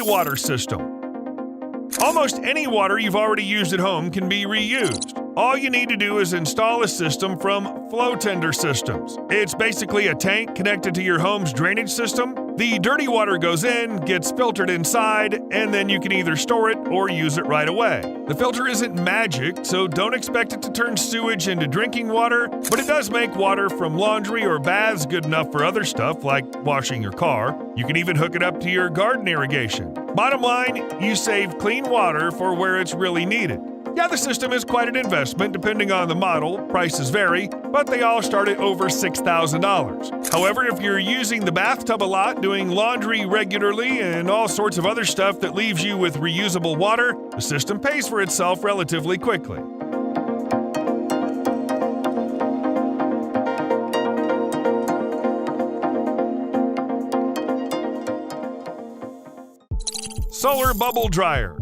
Rainwater system. Almost any water you've already used at home can be reused. All you need to do is install a system from Flow Tender Systems. It's basically a tank connected to your home's drainage system. The dirty water goes in, gets filtered inside, and then you can either store it or use it right away. The filter isn't magic, so don't expect it to turn sewage into drinking water, but it does make water from laundry or baths good enough for other stuff like washing your car. You can even hook it up to your garden irrigation. Bottom line, you save clean water for where it's really needed. Yeah, the system is quite an investment depending on the model, prices vary, but they all start at over $6,000. However, if you're using the bathtub a lot, doing laundry regularly, and all sorts of other stuff that leaves you with reusable water, the system pays for itself relatively quickly. Solar Bubble Dryer.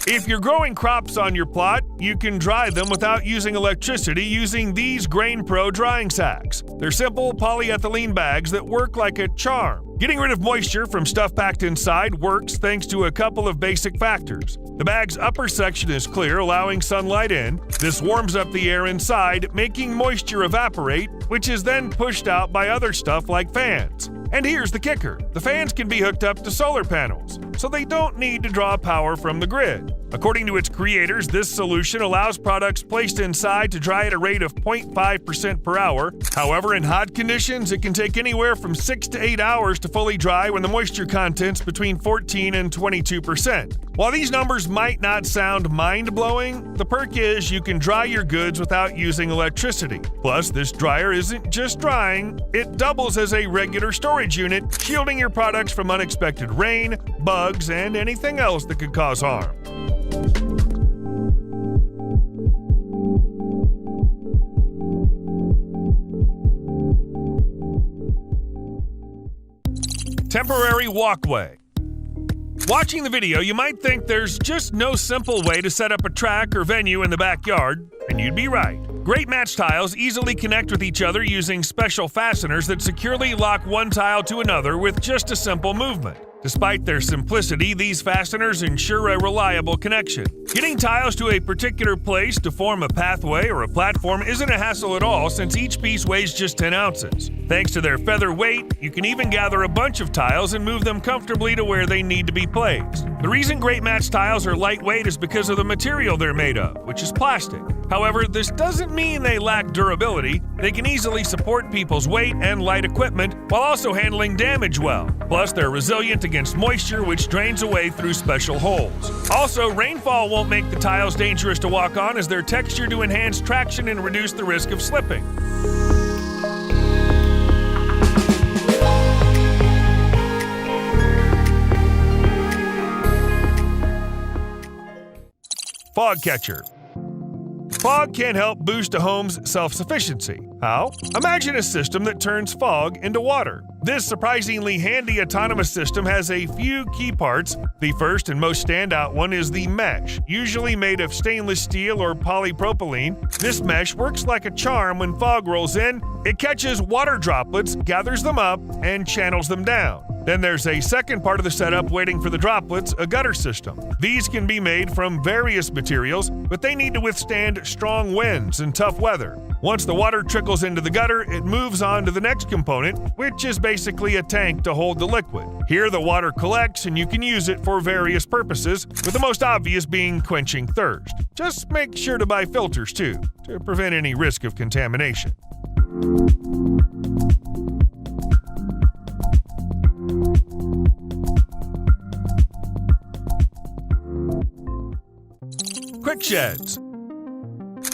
If you're growing crops on your plot, you can dry them without using electricity using these GrainPro drying sacks. They're simple polyethylene bags that work like a charm. Getting rid of moisture from stuff packed inside works thanks to a couple of basic factors. The bag's upper section is clear, allowing sunlight in. This warms up the air inside, making moisture evaporate, which is then pushed out by other stuff like fans. And here's the kicker. The fans can be hooked up to solar panels, so they don't need to draw power from the grid. According to its creators, this solution allows products placed inside to dry at a rate of 0.5% per hour. However, in hot conditions, it can take anywhere from 6 to 8 hours to fully dry when the moisture content's between 14 and 22%. While these numbers might not sound mind-blowing, the perk is you can dry your goods without using electricity. Plus, this dryer isn't just drying, it doubles as a regular storage unit, shielding your products from unexpected rain, bugs, and anything else that could cause harm. Temporary walkway. Watching the video, you might think there's just no simple way to set up a track or venue in the backyard, and you'd be right. Great match tiles easily connect with each other using special fasteners that securely lock one tile to another with just a simple movement. Despite their simplicity, these fasteners ensure a reliable connection. Getting tiles to a particular place to form a pathway or a platform isn't a hassle at all since each piece weighs just 10 ounces. Thanks to their feather weight, you can even gather a bunch of tiles and move them comfortably to where they need to be placed. The reason great match tiles are lightweight is because of the material they're made of, which is plastic. However, this doesn't mean they lack durability. They can easily support people's weight and light equipment while also handling damage well. Plus, they're resilient against moisture, which drains away through special holes. Also, rainfall won't make the tiles dangerous to walk on as they're textured to enhance traction and reduce the risk of slipping. Fog catcher. Fog can help boost a home's self-sufficiency. How? Imagine a system that turns fog into water. This surprisingly handy autonomous system has a few key parts. The first and most standout one is the mesh, usually made of stainless steel or polypropylene. This mesh works like a charm when fog rolls in. It catches water droplets, gathers them up, and channels them down. Then there's a second part of the setup waiting for the droplets, a gutter system. These can be made from various materials, but they need to withstand strong winds and tough weather. Once the water trickles into the gutter, it moves on to the next component, which is basically a tank to hold the liquid. Here the water collects and you can use it for various purposes, with the most obvious being quenching thirst. Just make sure to buy filters too, to prevent any risk of contamination. Quick sheds.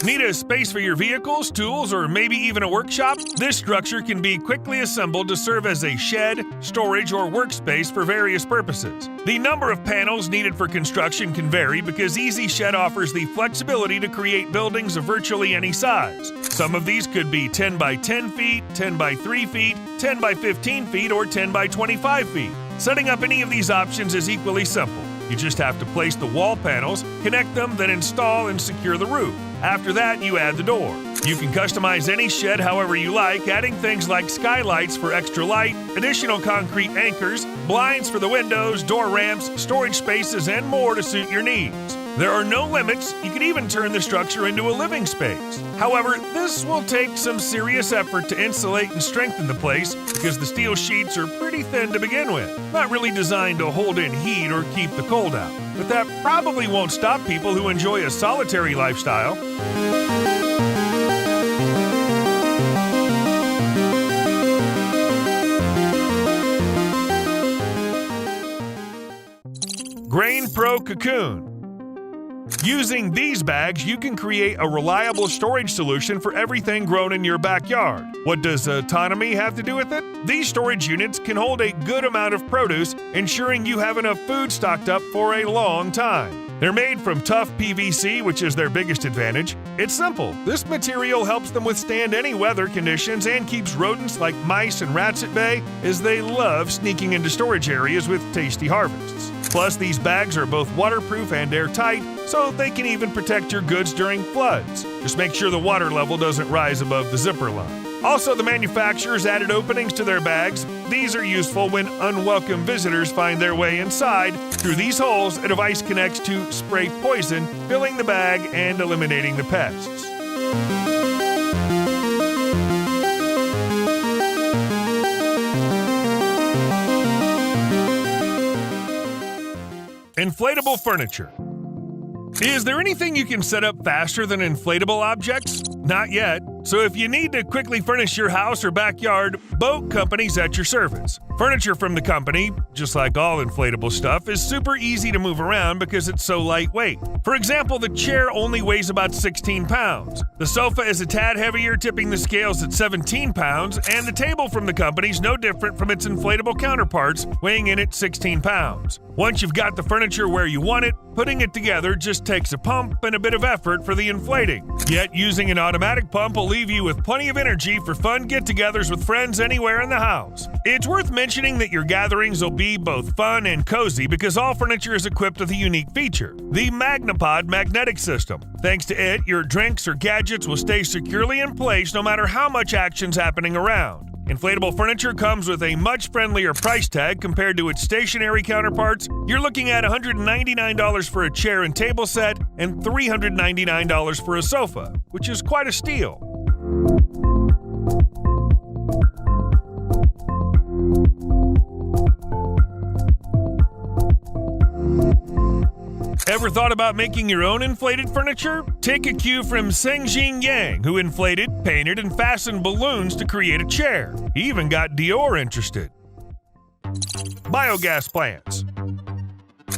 Need a space for your vehicles, tools, or maybe even a workshop? This structure can be quickly assembled to serve as a shed, storage, or workspace for various purposes. The number of panels needed for construction can vary because Easy Shed offers the flexibility to create buildings of virtually any size. Some of these could be 10 by 10 feet, 10 by 3 feet, 10 by 15 feet, or 10 by 25 feet. Setting up any of these options is equally simple. You just have to place the wall panels, connect them, then install and secure the roof. After that, you add the door. You can customize any shed however you like, adding things like skylights for extra light, additional concrete anchors, blinds for the windows, door ramps, storage spaces, and more to suit your needs. There are no limits. You can even turn the structure into a living space. However, this will take some serious effort to insulate and strengthen the place because the steel sheets are pretty thin to begin with, not really designed to hold in heat or keep the cold out. But that probably won't stop people who enjoy a solitary lifestyle. GrainPro Cocoon. Using these bags, you can create a reliable storage solution for everything grown in your backyard. What does autonomy have to do with it? These storage units can hold a good amount of produce, ensuring you have enough food stocked up for a long time. They're made from tough PVC, which is their biggest advantage. It's simple. This material helps them withstand any weather conditions and keeps rodents like mice and rats at bay, as they love sneaking into storage areas with tasty harvests. Plus, these bags are both waterproof and airtight, so they can even protect your goods during floods. Just make sure the water level doesn't rise above the zipper line. Also, the manufacturers added openings to their bags. These are useful when unwelcome visitors find their way inside. Through these holes, a device connects to spray poison, filling the bag and eliminating the pests. Inflatable furniture. Is there anything you can set up faster than inflatable objects? Not yet. So if you need to quickly furnish your house or backyard, Boat Company's at your service. Furniture from the company, just like all inflatable stuff, is super easy to move around because it's so lightweight. For example, the chair only weighs about 16 pounds. The sofa is a tad heavier, tipping the scales at 17 pounds, and the table from the company's no different from its inflatable counterparts, weighing in at 16 pounds. Once you've got the furniture where you want it, putting it together just takes a pump and a bit of effort for the inflating. Yet using an automatic pump will leave you with plenty of energy for fun get-togethers with friends anywhere in the house. It's worth mentioning that your gatherings will be both fun and cozy because all furniture is equipped with a unique feature, the MagnaPod magnetic system. Thanks to it, your drinks or gadgets will stay securely in place no matter how much action's happening around. Inflatable furniture comes with a much friendlier price tag compared to its stationary counterparts. You're looking at $199 for a chair and table set and $399 for a sofa, which is quite a steal. Ever thought about making your own inflated furniture? Take a cue from Sengjing Yang, who inflated, painted, and fastened balloons to create a chair. He even got Dior interested. Biogas plants.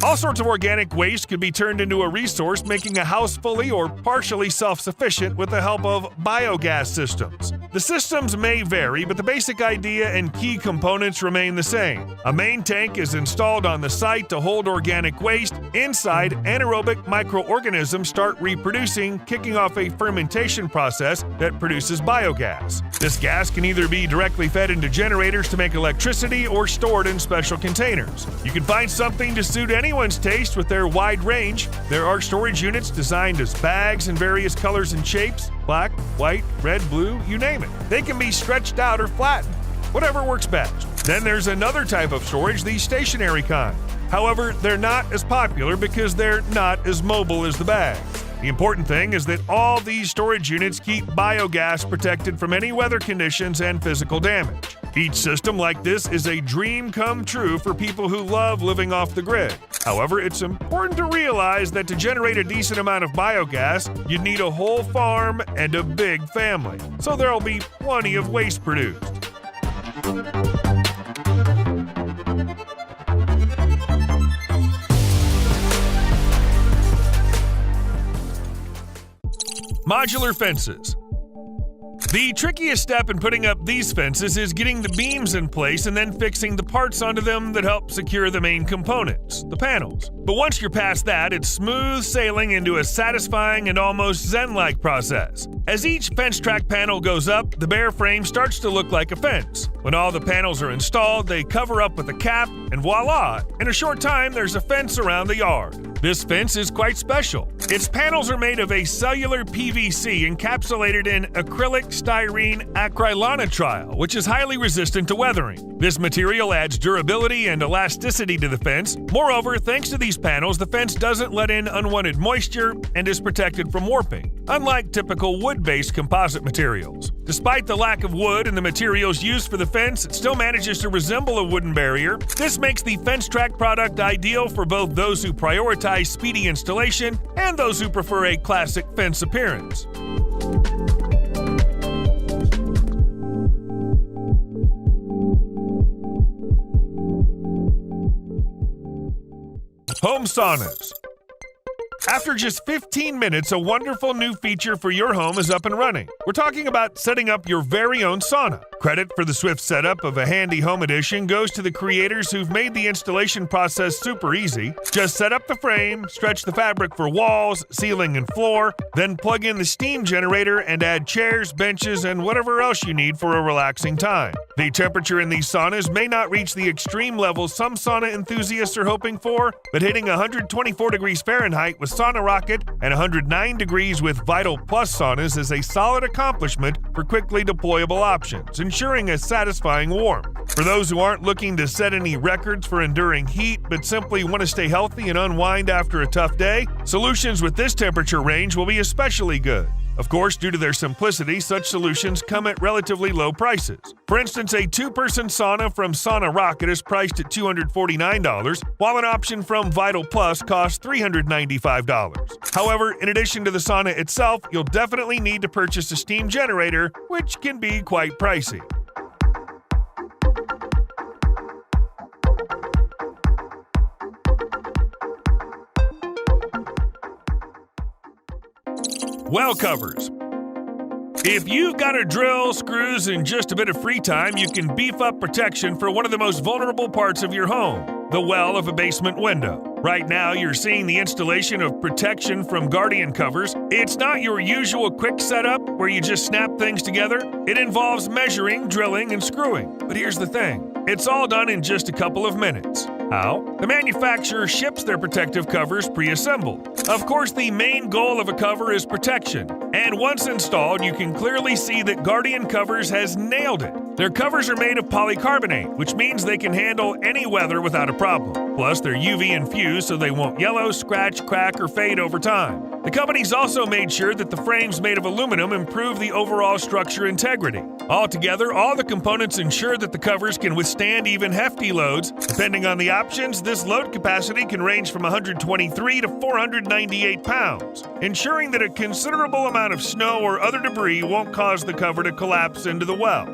All sorts of organic waste could be turned into a resource, making a house fully or partially self-sufficient with the help of biogas systems. The systems may vary, but the basic idea and key components remain the same. A main tank is installed on the site to hold organic waste. Inside, anaerobic microorganisms start reproducing, kicking off a fermentation process that produces biogas. This gas can either be directly fed into generators to make electricity or stored in special containers. You can find something to suit anyone's taste with their wide range. There are storage units designed as bags in various colors and shapes: black, white, red, blue, you name it. They can be stretched out or flattened, whatever works best. Then there's another type of storage, the stationary kind. However, they're not as popular because they're not as mobile as the bag. The important thing is that all these storage units keep biogas protected from any weather conditions and physical damage. Each system like this is a dream come true for people who love living off the grid. However, it's important to realize that to generate a decent amount of biogas, you'd need a whole farm and a big family, so there'll be plenty of waste produced. Modular fences. The trickiest step in putting up these fences is getting the beams in place and then fixing the parts onto them that help secure the main components, the panels. But once you're past that, it's smooth sailing into a satisfying and almost zen-like process. As each fence track panel goes up, the bare frame starts to look like a fence. When all the panels are installed, they cover up with a cap, and voila! In a short time, there's a fence around the yard. This fence is quite special. Its panels are made of a cellular PVC encapsulated in acrylic styrene acrylonitrile, which is highly resistant to weathering. This material adds durability and elasticity to the fence. Moreover, thanks to these panels, the fence doesn't let in unwanted moisture and is protected from warping, unlike typical wood-based composite materials. Despite the lack of wood in the materials used for the fence, it still manages to resemble a wooden barrier. This makes the Fence Track product ideal for both those who prioritize speedy installation and those who prefer a classic fence appearance. Home saunas. After just 15 minutes, a wonderful new feature for your home is up and running. We're talking about setting up your very own sauna. Credit for the swift setup of a handy home edition goes to the creators who've made the installation process super easy. Just set up the frame, stretch the fabric for walls, ceiling, and floor, then plug in the steam generator and add chairs, benches, and whatever else you need for a relaxing time. The temperature in these saunas may not reach the extreme levels some sauna enthusiasts are hoping for, but hitting 124 degrees Fahrenheit with Sauna Rocket and 109 degrees with Vital Plus saunas is a solid accomplishment for quickly deployable options, ensuring a satisfying warmth. For those who aren't looking to set any records for enduring heat but simply want to stay healthy and unwind after a tough day, solutions with this temperature range will be especially good. Of course, due to their simplicity, such solutions come at relatively low prices. For instance, a two-person sauna from Sauna Rocket is priced at $249, while an option from Vital Plus costs $395. However, in addition to the sauna itself, you'll definitely need to purchase a steam generator, which can be quite pricey. Well covers. If you've got a drill, screws, and just a bit of free time, you can beef up protection for one of the most vulnerable parts of your home, the well of a basement window. Right now, you're seeing the installation of protection from Guardian covers. It's not your usual quick setup where you just snap things together. It involves measuring, drilling, and screwing. But here's the thing. It's all done in just a couple of minutes. How? The manufacturer ships their protective covers pre-assembled. Of course, the main goal of a cover is protection. And once installed, you can clearly see that Guardian Covers has nailed it. Their covers are made of polycarbonate, which means they can handle any weather without a problem. Plus, they're UV infused so they won't yellow, scratch, crack, or fade over time. The company's also made sure that the frames made of aluminum improve the overall structure integrity. Altogether, all the components ensure that the covers can withstand even hefty loads. Depending on the options, this load capacity can range from 123 to 498 pounds, ensuring that a considerable amount of snow or other debris won't cause the cover to collapse into the well.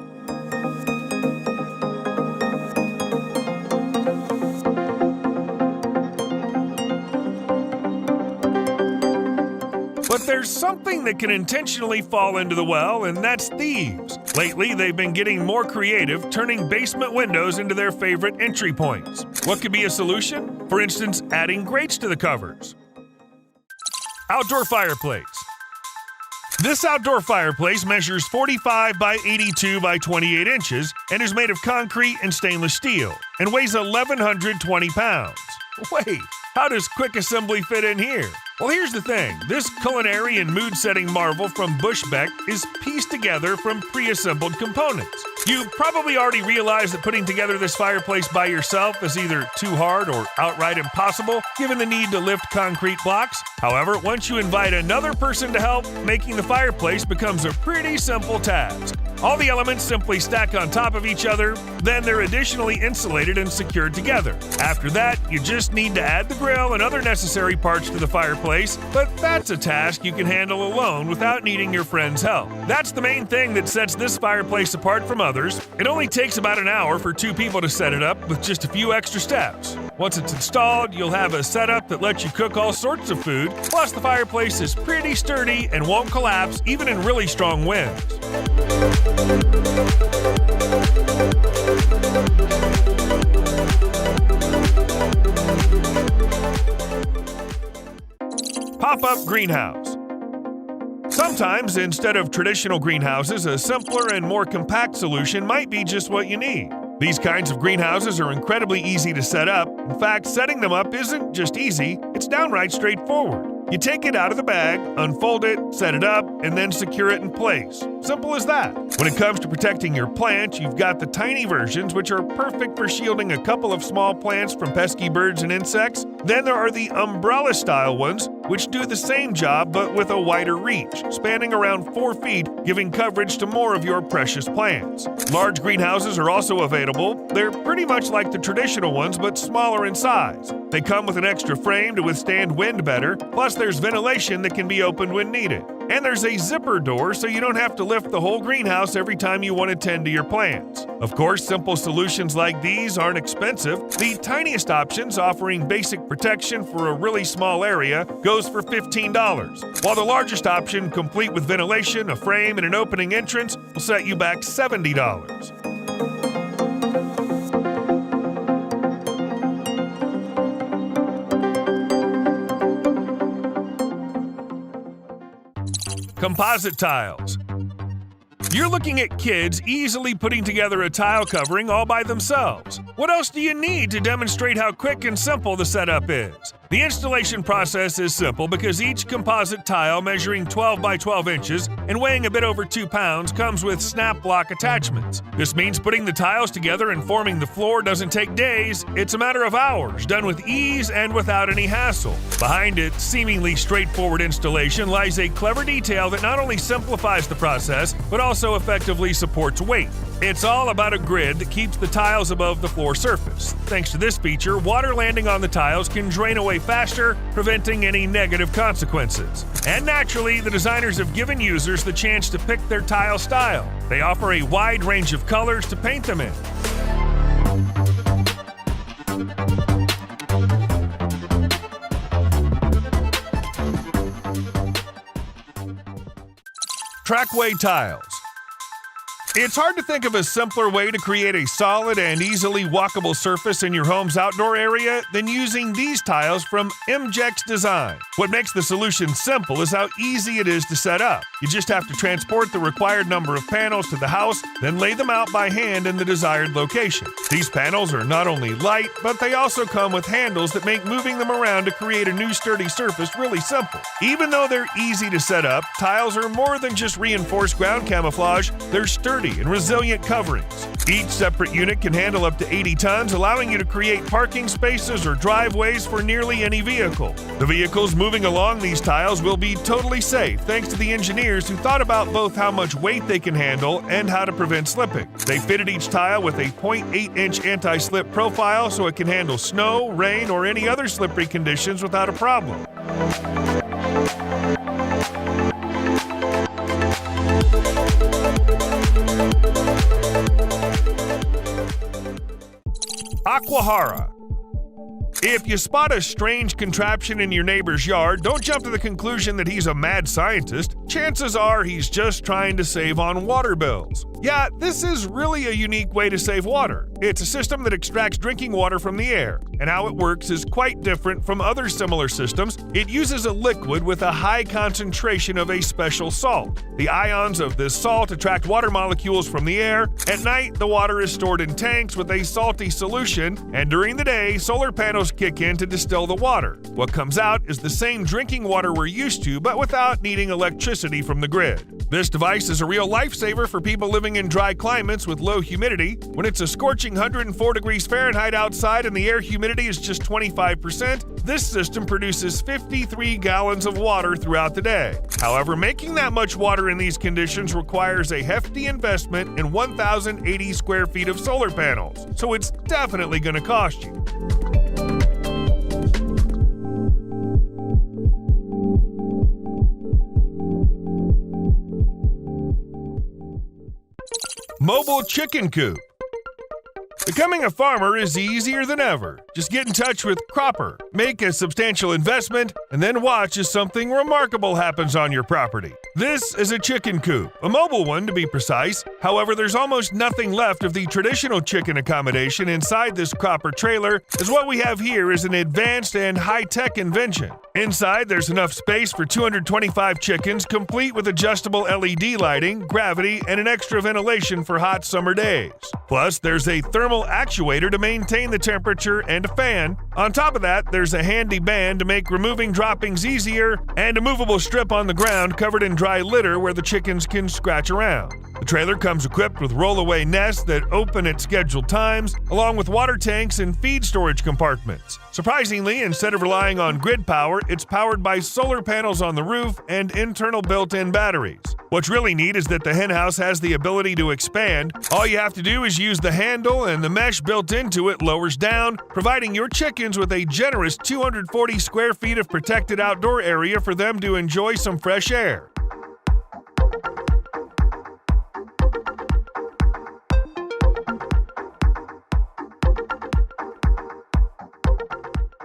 But there's something that can intentionally fall into the well, and that's thieves. Lately, they've been getting more creative, turning basement windows into their favorite entry points. What could be a solution? For instance, adding grates to the covers. Outdoor fireplace. This outdoor fireplace measures 45 by 82 by 28 inches and is made of concrete and stainless steel and weighs 1,120 pounds. Wait, how does quick assembly fit in here? Well, here's the thing. This culinary and mood-setting marvel from Bushbeck is pieced together from pre-assembled components. You probably already realize that putting together this fireplace by yourself is either too hard or outright impossible, given the need to lift concrete blocks. However, once you invite another person to help, making the fireplace becomes a pretty simple task. All the elements simply stack on top of each other, then they're additionally insulated and secured together. After that, you just need to add the grill and other necessary parts to the fireplace, but that's a task you can handle alone without needing your friend's help. That's the main thing that sets this fireplace apart from others. It only takes about an hour for two people to set it up with just a few extra steps. Once it's installed, you'll have a setup that lets you cook all sorts of food, plus the fireplace is pretty sturdy and won't collapse even in really strong winds. Pop-up greenhouse. Sometimes, instead of traditional greenhouses, a simpler and more compact solution might be just what you need. These kinds of greenhouses are incredibly easy to set up. In fact, setting them up isn't just easy, it's downright straightforward. You take it out of the bag, unfold it, set it up, and then secure it in place. Simple as that. When it comes to protecting your plants, you've got the tiny versions, which are perfect for shielding a couple of small plants from pesky birds and insects. Then there are the umbrella-style ones, which do the same job but with a wider reach, spanning around 4 feet, giving coverage to more of your precious plants. Large greenhouses are also available. They're pretty much like the traditional ones, but smaller in size. They come with an extra frame to withstand wind better, plus there's ventilation that can be opened when needed. And there's a zipper door so you don't have to lift the whole greenhouse every time you want to tend to your plants. Of course, simple solutions like these aren't expensive. The tiniest options, offering basic protection for a really small area, goes for $15, while the largest option, complete with ventilation, a frame, and an opening entrance, will set you back $70. Composite tiles. You're looking at kids easily putting together a tile covering all by themselves. What else do you need to demonstrate how quick and simple the setup is? The installation process is simple because each composite tile measuring 12 by 12 inches and weighing a bit over 2 pounds comes with snap block attachments. This means putting the tiles together and forming the floor doesn't take days, it's a matter of hours, done with ease and without any hassle. Behind its seemingly straightforward installation lies a clever detail that not only simplifies the process, but also effectively supports weight. It's all about a grid that keeps the tiles above the floor surface. Thanks to this feature, water landing on the tiles can drain away faster, preventing any negative consequences. And naturally, the designers have given users the chance to pick their tile style. They offer a wide range of colors to paint them in. Trackway tiles. It's hard to think of a simpler way to create a solid and easily walkable surface in your home's outdoor area than using these tiles from MJEX Design. What makes the solution simple is how easy it is to set up. You just have to transport the required number of panels to the house, then lay them out by hand in the desired location. These panels are not only light, but they also come with handles that make moving them around to create a new sturdy surface really simple. Even though they're easy to set up, tiles are more than just reinforced ground camouflage, they're sturdy and resilient coverings. Each separate unit can handle up to 80 tons, allowing you to create parking spaces or driveways for nearly any vehicle. The vehicles moving along these tiles will be totally safe thanks to the engineers who thought about both how much weight they can handle and how to prevent slipping. They fitted each tile with a 0.8-inch anti-slip profile so it can handle snow, rain, or any other slippery conditions without a problem. Aquahara. If you spot a strange contraption in your neighbor's yard, don't jump to the conclusion that he's a mad scientist. Chances are he's just trying to save on water bills. Yeah, this is really a unique way to save water. It's a system that extracts drinking water from the air, and how it works is quite different from other similar systems. It uses a liquid with a high concentration of a special salt. The ions of this salt attract water molecules from the air. At night, the water is stored in tanks with a salty solution, and during the day, solar panels kick in to distill the water. What comes out is the same drinking water we're used to, but without needing electricity from the grid. This device is a real lifesaver for people living in dry climates with low humidity. When it's a scorching 104 degrees Fahrenheit outside and the air humidity is just 25%, this system produces 53 gallons of water throughout the day. However, making that much water in these conditions requires a hefty investment in 1,080 square feet of solar panels, so it's definitely going to cost you. Mobile chicken coop. Becoming a farmer is easier than ever. Just get in touch with Cropper, make a substantial investment, and then watch as something remarkable happens on your property. This is a chicken coop, a mobile one to be precise. However, there's almost nothing left of the traditional chicken accommodation inside this Cropper trailer, as what we have here is an advanced and high-tech invention. Inside, there's enough space for 225 chickens, complete with adjustable LED lighting, gravity, and an extra ventilation for hot summer days. Plus, there's a thermal thermal actuator to maintain the temperature, and a fan. On top of that, there's a handy band to make removing droppings easier, and a movable strip on the ground covered in dry litter where the chickens can scratch around. The trailer comes equipped with roll-away nests that open at scheduled times, along with water tanks and feed storage compartments. Surprisingly, instead of relying on grid power, it's powered by solar panels on the roof and internal built-in batteries. What's really neat is that the henhouse has the ability to expand. All you have to do is use the handle, and the mesh built into it lowers down, providing your chickens with a generous 240 square feet of protected outdoor area for them to enjoy some fresh air.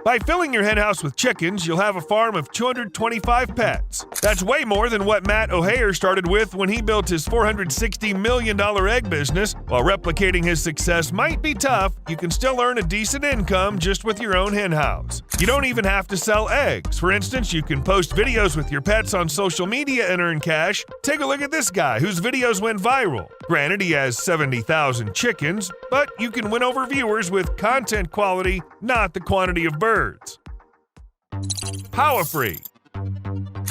By filling your henhouse with chickens, you'll have a farm of 225 pets. That's way more than what Matt O'Hare started with when he built his $460 million egg business. While replicating his success might be tough, you can still earn a decent income just with your own henhouse. You don't even have to sell eggs. For instance, you can post videos with your pets on social media and earn cash. Take a look at this guy whose videos went viral. Granted, he has 70,000 chickens, but you can win over viewers with content quality, not the quantity of birds. POWAFREE.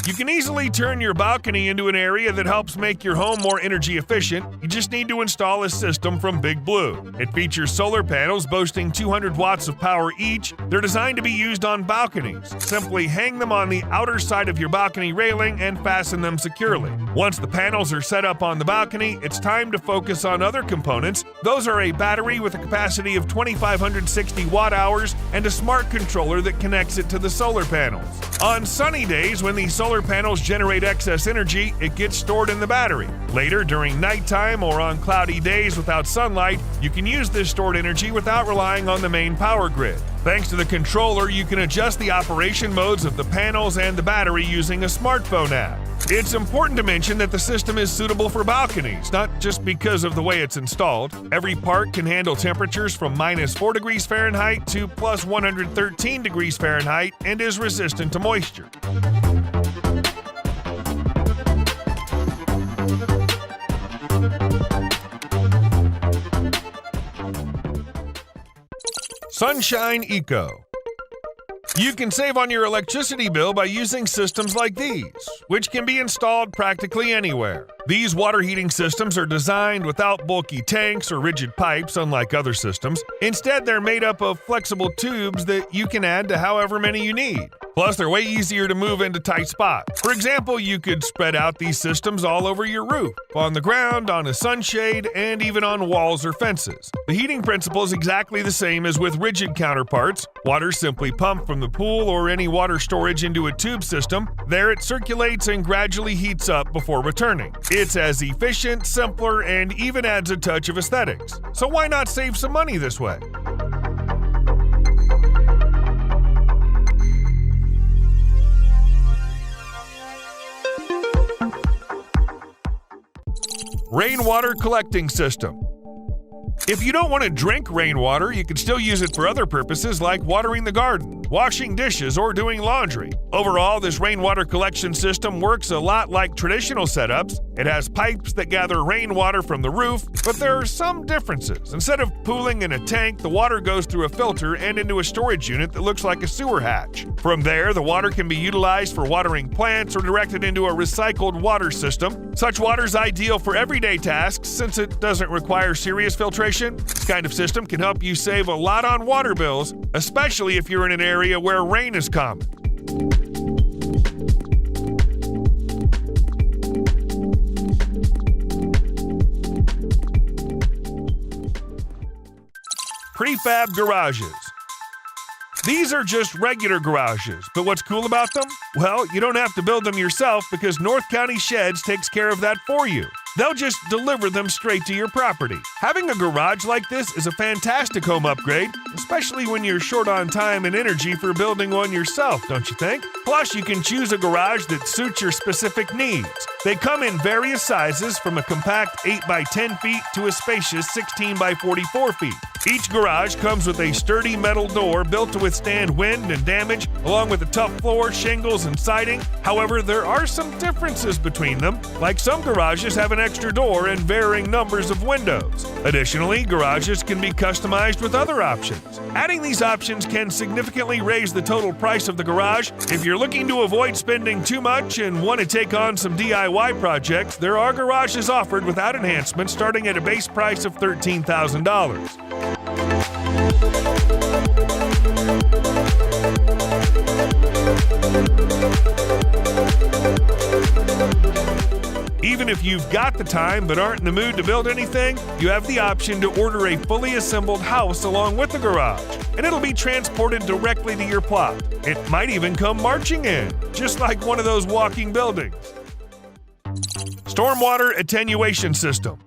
You can easily turn your balcony into an area that helps make your home more energy efficient. You just need to install a system from Big Blue. It features solar panels boasting 200 watts of power each. They're designed to be used on balconies. Simply hang them on the outer side of your balcony railing and fasten them securely. Once the panels are set up on the balcony, it's time to focus on other components. Those are a battery with a capacity of 2,560 watt-hours and a smart controller that connects it to the solar panels. On sunny days, when these solar panels generate excess energy, it gets stored in the battery. Later, during nighttime or on cloudy days without sunlight, you can use this stored energy without relying on the main power grid. Thanks to the controller, you can adjust the operation modes of the panels and the battery using a smartphone app. It's important to mention that the system is suitable for balconies, not just because of the way it's installed. Every part can handle temperatures from -4 degrees Fahrenheit to +113 degrees Fahrenheit and is resistant to moisture. Sunshine Eco. You can save on your electricity bill by using systems like these, which can be installed practically anywhere. These water heating systems are designed without bulky tanks or rigid pipes, unlike other systems. Instead, they're made up of flexible tubes that you can add to however many you need. Plus, they're way easier to move into tight spots. For example, you could spread out these systems all over your roof, on the ground, on a sunshade, and even on walls or fences. The heating principle is exactly the same as with rigid counterparts. Water simply pumped from the pool or any water storage into a tube system. There it circulates and gradually heats up before returning. It's as efficient, simpler, and even adds a touch of aesthetics. So why not save some money this way? Rainwater collecting system. If you don't want to drink rainwater, you can still use it for other purposes like watering the garden, washing dishes, or doing laundry. Overall, this rainwater collection system works a lot like traditional setups. It has pipes that gather rainwater from the roof, but there are some differences. Instead of pooling in a tank, the water goes through a filter and into a storage unit that looks like a sewer hatch. From there, the water can be utilized for watering plants or directed into a recycled water system. Such water is ideal for everyday tasks since it doesn't require serious filtration. This kind of system can help you save a lot on water bills, especially if you're in an area where rain is common. Prefab garages. These are just regular garages, but what's cool about them? Well, you don't have to build them yourself because North County Sheds takes care of that for you. They'll just deliver them straight to your property. Having a garage like this is a fantastic home upgrade, especially when you're short on time and energy for building one yourself, don't you think? Plus, you can choose a garage that suits your specific needs. They come in various sizes, from a compact 8 by 10 feet to a spacious 16 by 44 feet. Each garage comes with a sturdy metal door built to withstand wind and damage, along with a tough floor, shingles, and siding. However, there are some differences between them, like some garages have an extra door and varying numbers of windows. Additionally, garages can be customized with other options. Adding these options can significantly raise the total price of the garage. If you're looking to avoid spending too much and want to take on some DIY projects, there are garages offered without enhancements starting at a base price of $13,000. Even if you've got the time but aren't in the mood to build anything, you have the option to order a fully assembled house along with the garage, and it'll be transported directly to your plot. It might even come marching in, just like one of those walking buildings. Stormwater attenuation system.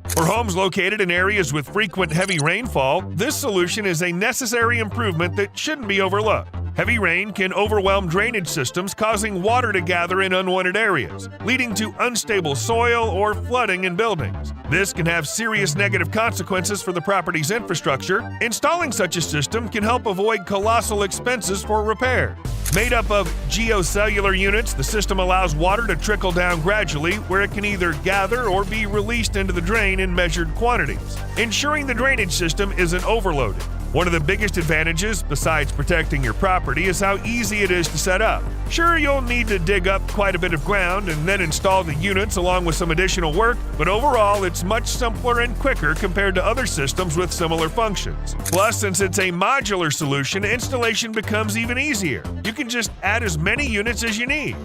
For homes located in areas with frequent heavy rainfall, this solution is a necessary improvement that shouldn't be overlooked. Heavy rain can overwhelm drainage systems, causing water to gather in unwanted areas, leading to unstable soil or flooding in buildings. This can have serious negative consequences for the property's infrastructure. Installing such a system can help avoid colossal expenses for repair. Made up of geocellular units, the system allows water to trickle down gradually, where it can either gather or be released into the drain in measured quantities, ensuring the drainage system isn't overloaded. One of the biggest advantages, besides protecting your property, is how easy it is to set up. Sure, you'll need to dig up quite a bit of ground and then install the units along with some additional work, but overall it's much simpler and quicker compared to other systems with similar functions. Plus, since it's a modular solution, installation becomes even easier. You can just add as many units as you need.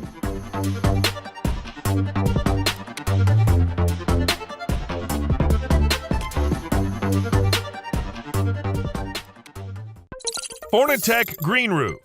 Fornatec Green Roof.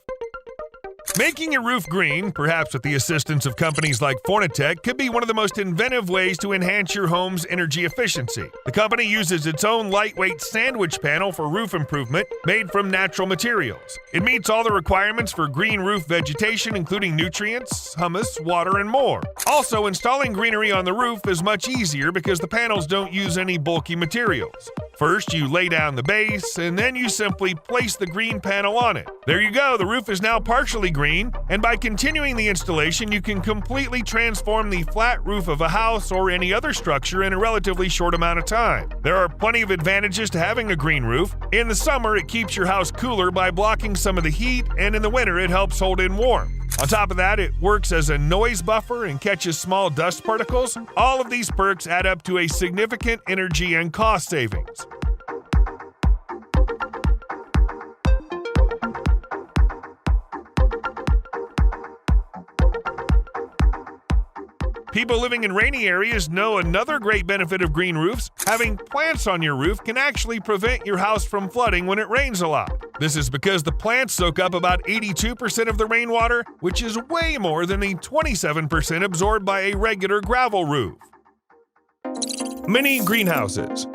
Making your roof green, perhaps with the assistance of companies like Fornatec, could be one of the most inventive ways to enhance your home's energy efficiency. The company uses its own lightweight sandwich panel for roof improvement, made from natural materials. It meets all the requirements for green roof vegetation, including nutrients, humus, water, and more. Also, installing greenery on the roof is much easier because the panels don't use any bulky materials. First, you lay down the base, and then you simply place the green panel on it. There you go, the roof is now partially green, and by continuing the installation, you can completely transform the flat roof of a house or any other structure in a relatively short amount of time. There are plenty of advantages to having a green roof. In the summer, it keeps your house cooler by blocking some of the heat, and in the winter, it helps hold in warmth. On top of that, it works as a noise buffer and catches small dust particles. All of these perks add up to a significant energy and cost savings. People living in rainy areas know another great benefit of green roofs. Having plants on your roof can actually prevent your house from flooding when it rains a lot. This is because the plants soak up about 82% of the rainwater, which is way more than the 27% absorbed by a regular gravel roof. Mini greenhouses.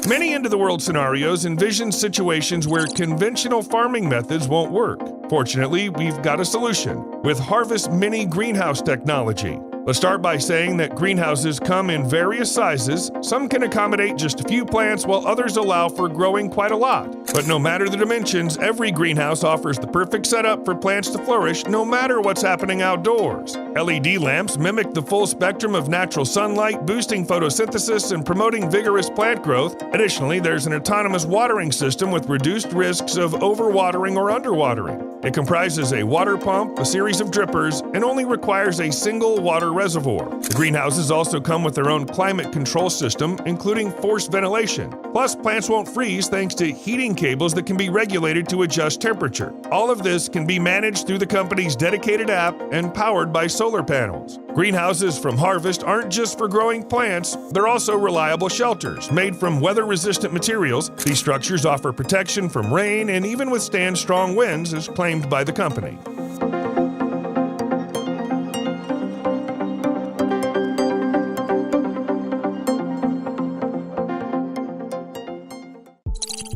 Many end-of-the-world scenarios envision situations where conventional farming methods won't work. Fortunately, we've got a solution with Harvest Mini Greenhouse technology. Let's start by saying that greenhouses come in various sizes. Some can accommodate just a few plants, while others allow for growing quite a lot. But no matter the dimensions, every greenhouse offers the perfect setup for plants to flourish no matter what's happening outdoors. LED lamps mimic the full spectrum of natural sunlight, boosting photosynthesis and promoting vigorous plant growth. Additionally, there's an autonomous watering system with reduced risks of overwatering or underwatering. It comprises a water pump, a series of drippers, and only requires a single water reservoir. The greenhouses also come with their own climate control system, including forced ventilation. Plus, plants won't freeze thanks to heating cables that can be regulated to adjust temperature. All of this can be managed through the company's dedicated app and powered by solar panels. Greenhouses from Harvest aren't just for growing plants, they're also reliable shelters made from weather-resistant materials. These structures offer protection from rain and even withstand strong winds, as claimed by the company.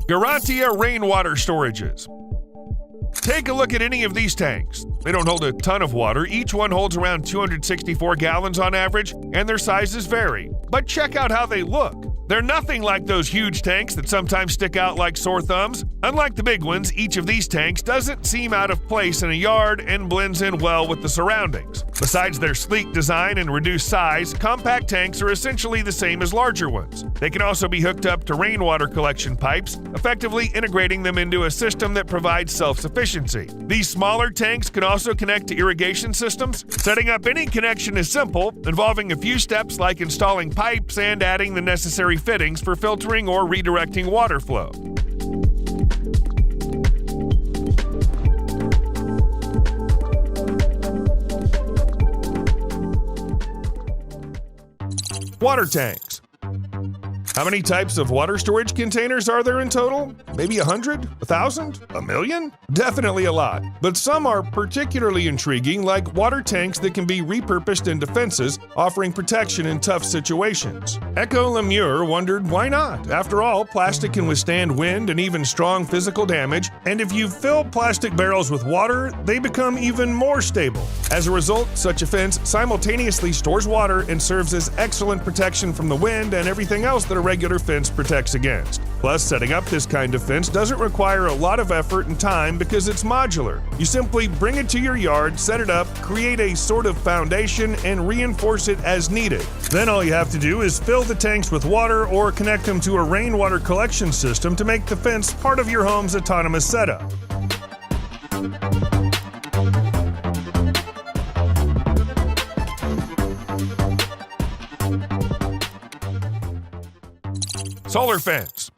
Garantia rainwater storages. Take a look at any of these tanks. They don't hold a ton of water. Each one holds around 264 gallons on average, and their sizes vary. But check out how they look. They're nothing like those huge tanks that sometimes stick out like sore thumbs. Unlike the big ones, each of these tanks doesn't seem out of place in a yard and blends in well with the surroundings. Besides their sleek design and reduced size, compact tanks are essentially the same as larger ones. They can also be hooked up to rainwater collection pipes, effectively integrating them into a system that provides self-sufficiency. These smaller tanks can also connect to irrigation systems. Setting up any connection is simple, involving a few steps like installing pipes and adding the necessary fittings for filtering or redirecting water flow. Water tanks. How many types of water storage containers are there in total? Maybe 100? 1,000? A million? Definitely a lot. But some are particularly intriguing, like water tanks that can be repurposed into fences, offering protection in tough situations. Echo Lemure wondered why not? After all, plastic can withstand wind and even strong physical damage, and if you fill plastic barrels with water, they become even more stable. As a result, such a fence simultaneously stores water and serves as excellent protection from the wind and everything else that a regular fence protects against. Plus, setting up this kind of fence doesn't require a lot of effort and time because it's modular. You simply bring it to your yard, set it up, create a sort of foundation, and reinforce it as needed. Then all you have to do is fill the tanks with water or connect them to a rainwater collection system to make the fence part of your home's autonomous setup. Solar fence.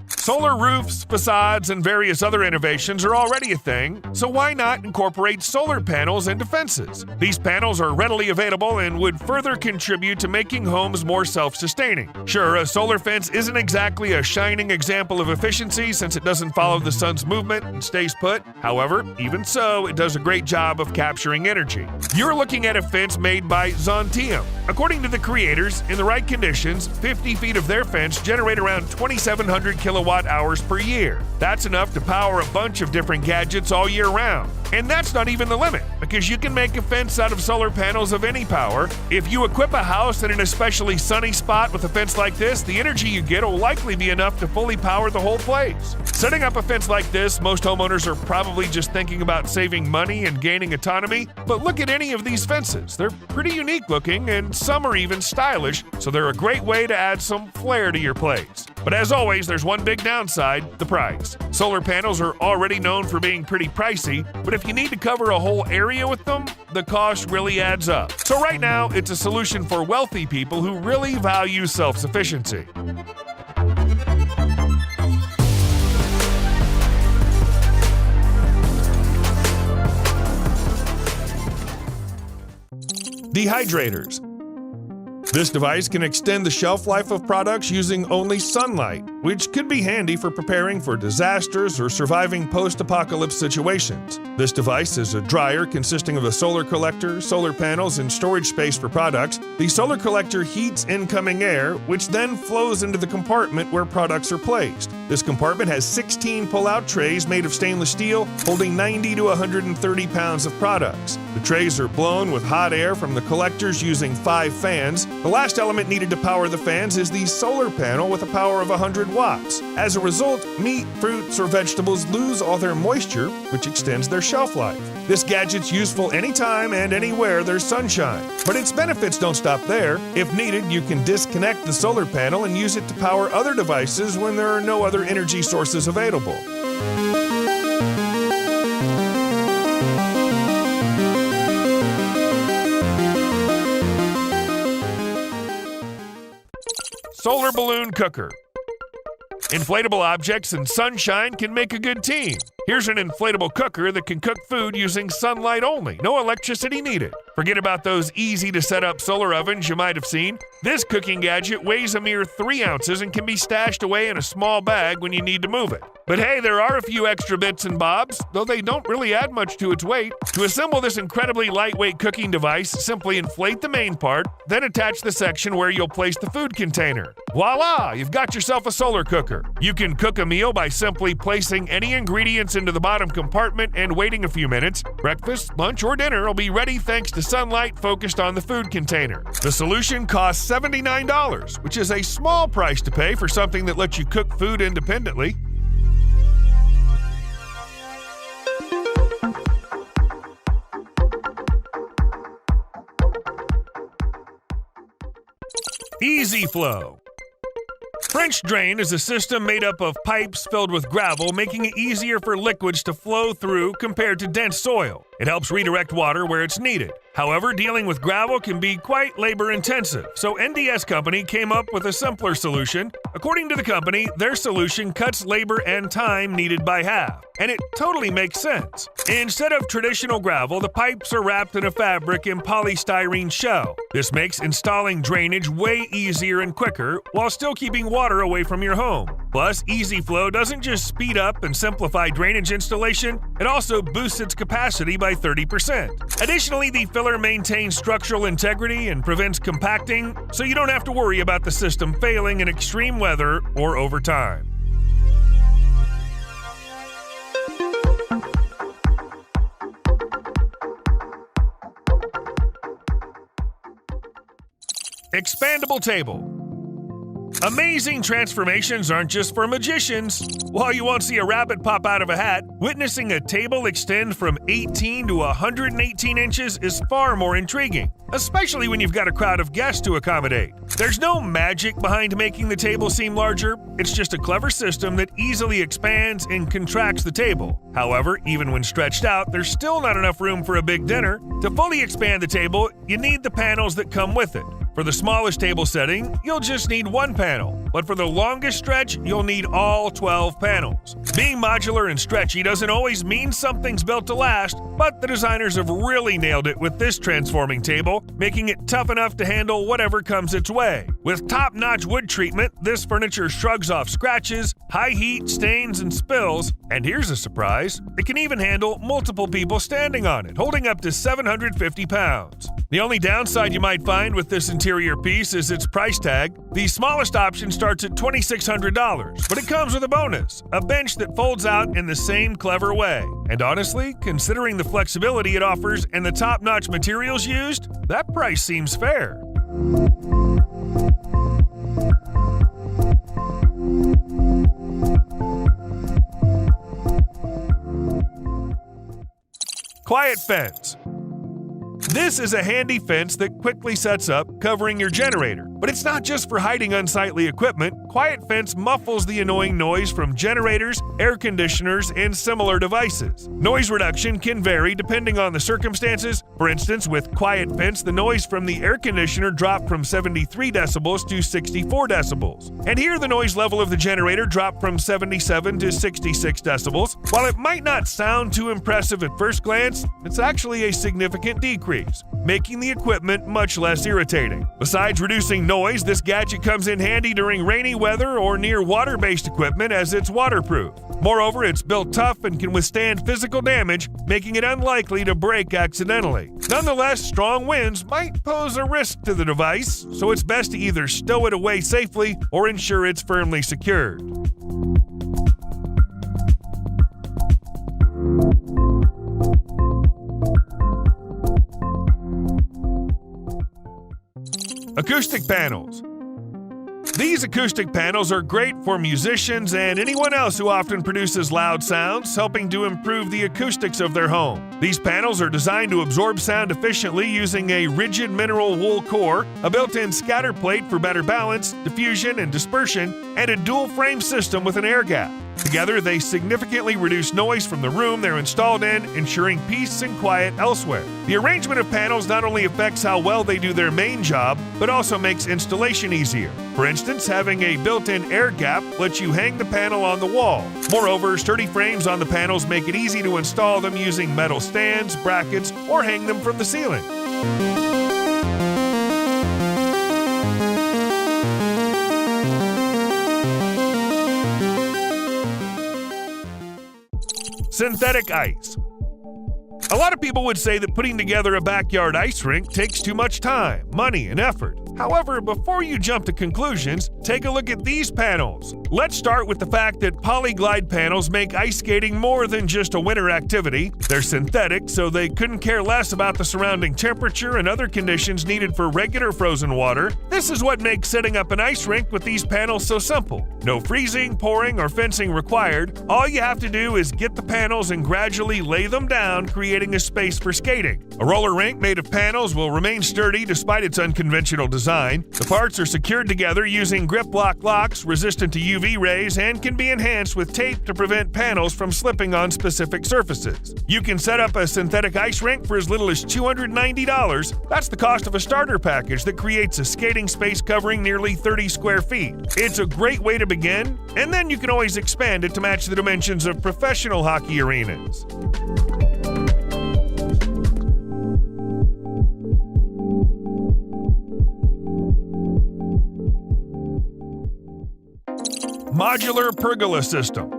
Solar roofs, facades, and various other innovations are already a thing, so why not incorporate solar panels into fences? These panels are readily available and would further contribute to making homes more self-sustaining. Sure, a solar fence isn't exactly a shining example of efficiency since it doesn't follow the sun's movement and stays put. However, even so, it does a great job of capturing energy. You're looking at a fence made by Zontium. According to the creators, in the right conditions, 50 feet of their fence generate around 2,700 kilowatt hours per year. That's enough to power a bunch of different gadgets all year round. And that's not even the limit, because you can make a fence out of solar panels of any power. If you equip a house in an especially sunny spot with a fence like this, the energy you get will likely be enough to fully power the whole place. Setting up a fence like this, most homeowners are probably just thinking about saving money and gaining autonomy, but look at any of these fences. They're pretty unique looking, and some are even stylish, so they're a great way to add some flair to your place. But as always, there's one big downside: the price. Solar panels are already known for being pretty pricey, but if you need to cover a whole area with them, the cost really adds up. So right now, it's a solution for wealthy people who really value self-sufficiency. Dehydrators. This device can extend the shelf life of products using only sunlight, which could be handy for preparing for disasters or surviving post-apocalypse situations. This device is a dryer consisting of a solar collector, solar panels, and storage space for products. The solar collector heats incoming air, which then flows into the compartment where products are placed. This compartment has 16 pull-out trays made of stainless steel, holding 90 to 130 pounds of products. The trays are blown with hot air from the collectors using 5 fans. The last element needed to power the fans is the solar panel with a power of 100 watts. As a result, meat, fruits, or vegetables lose all their moisture, which extends their shelf life. This gadget's useful anytime and anywhere there's sunshine. But its benefits don't stop there. If needed, you can disconnect the solar panel and use it to power other devices when there are no other energy sources available. Solar balloon cooker. Inflatable objects and sunshine can make a good team. Here's an inflatable cooker that can cook food using sunlight only, no electricity needed. Forget about those easy-to-set-up solar ovens you might have seen. This cooking gadget weighs a mere 3 ounces and can be stashed away in a small bag when you need to move it. But hey, there are a few extra bits and bobs, though they don't really add much to its weight. To assemble this incredibly lightweight cooking device, simply inflate the main part, then attach the section where you'll place the food container. Voila! You've got yourself a solar cooker. You can cook a meal by simply placing any ingredients into the bottom compartment and waiting a few minutes. Breakfast, lunch, or dinner will be ready thanks to sunlight focused on the food container. The solution costs $79, which is a small price to pay for something that lets you cook food independently. Ezflow. French drain is a system made up of pipes filled with gravel, making it easier for liquids to flow through compared to dense soil. It helps redirect water where it's needed. However, dealing with gravel can be quite labor-intensive, so NDS Company came up with a simpler solution. According to the company, their solution cuts labor and time needed by half, and it totally makes sense. Instead of traditional gravel, the pipes are wrapped in a fabric and polystyrene shell. This makes installing drainage way easier and quicker, while still keeping water away from your home. Plus, Ezflow doesn't just speed up and simplify drainage installation, it also boosts its capacity by 30%. Additionally, the filler maintains structural integrity and prevents compacting, so you don't have to worry about the system failing in extreme weather or over time. Expandable table. Amazing transformations aren't just for magicians. While you won't see a rabbit pop out of a hat, witnessing a table extend from 18 to 118 inches is far more intriguing, especially when you've got a crowd of guests to accommodate. There's no magic behind making the table seem larger, it's just a clever system that easily expands and contracts the table. However, even when stretched out, there's still not enough room for a big dinner. To fully expand the table, you need the panels that come with it. For the smallest table setting, you'll just need one panel, but for the longest stretch, you'll need all 12 panels. Being modular and stretchy doesn't always mean something's built to last, but the designers have really nailed it with this transforming table, making it tough enough to handle whatever comes its way. With top-notch wood treatment, this furniture shrugs off scratches, high heat, stains, and spills, and here's a surprise, it can even handle multiple people standing on it, holding up to 750 pounds. The only downside you might find with this interior piece is its price tag. The smallest option starts at $2,600, but it comes with a bonus, a bench that folds out in the same clever way. And honestly, considering the flexibility it offers and the top-notch materials used, that price seems fair. Quiet fence. This is a handy fence that quickly sets up, covering your generator. But it's not just for hiding unsightly equipment. Quiet fence muffles the annoying noise from generators, air conditioners, and similar devices. Noise reduction can vary depending on the circumstances. For instance, with quiet fence, the noise from the air conditioner dropped from 73 decibels to 64 decibels. And here the noise level of the generator dropped from 77 to 66 decibels. While it might not sound too impressive at first glance, it's actually a significant decrease, making the equipment much less irritating. Besides reducing noise, this gadget comes in handy during rainy weather or near water-based equipment as it's waterproof. Moreover, it's built tough and can withstand physical damage, making it unlikely to break accidentally. Nonetheless, strong winds might pose a risk to the device, so it's best to either stow it away safely or ensure it's firmly secured. Acoustic panels. These acoustic panels are great for musicians and anyone else who often produces loud sounds, helping to improve the acoustics of their home. These panels are designed to absorb sound efficiently using a rigid mineral wool core, a built-in scatter plate for better balance, diffusion, and dispersion, and a dual-frame system with an air gap. Together, they significantly reduce noise from the room they're installed in, ensuring peace and quiet elsewhere. The arrangement of panels not only affects how well they do their main job, but also makes installation easier. For instance, having a built-in air gap lets you hang the panel on the wall. Moreover, sturdy frames on the panels make it easy to install them using metal stands, brackets, or hang them from the ceiling. Synthetic ice. A lot of people would say that putting together a backyard ice rink takes too much time, money, and effort. However, before you jump to conclusions, take a look at these panels. Let's start with the fact that Polyglide panels make ice skating more than just a winter activity. They're synthetic, so they couldn't care less about the surrounding temperature and other conditions needed for regular frozen water. This is what makes setting up an ice rink with these panels so simple. No freezing, pouring, or fencing required. All you have to do is get the panels and gradually lay them down, creating a space for skating. A roller rink made of panels will remain sturdy despite its unconventional design. The parts are secured together using grip lock locks resistant to UV rays and can be enhanced with tape to prevent panels from slipping on specific surfaces. You can set up a synthetic ice rink for as little as $290. That's the cost of a starter package that creates a skating space covering nearly 30 square feet. It's a great way to begin, and then you can always expand it to match the dimensions of professional hockey arenas. Modular pergola system.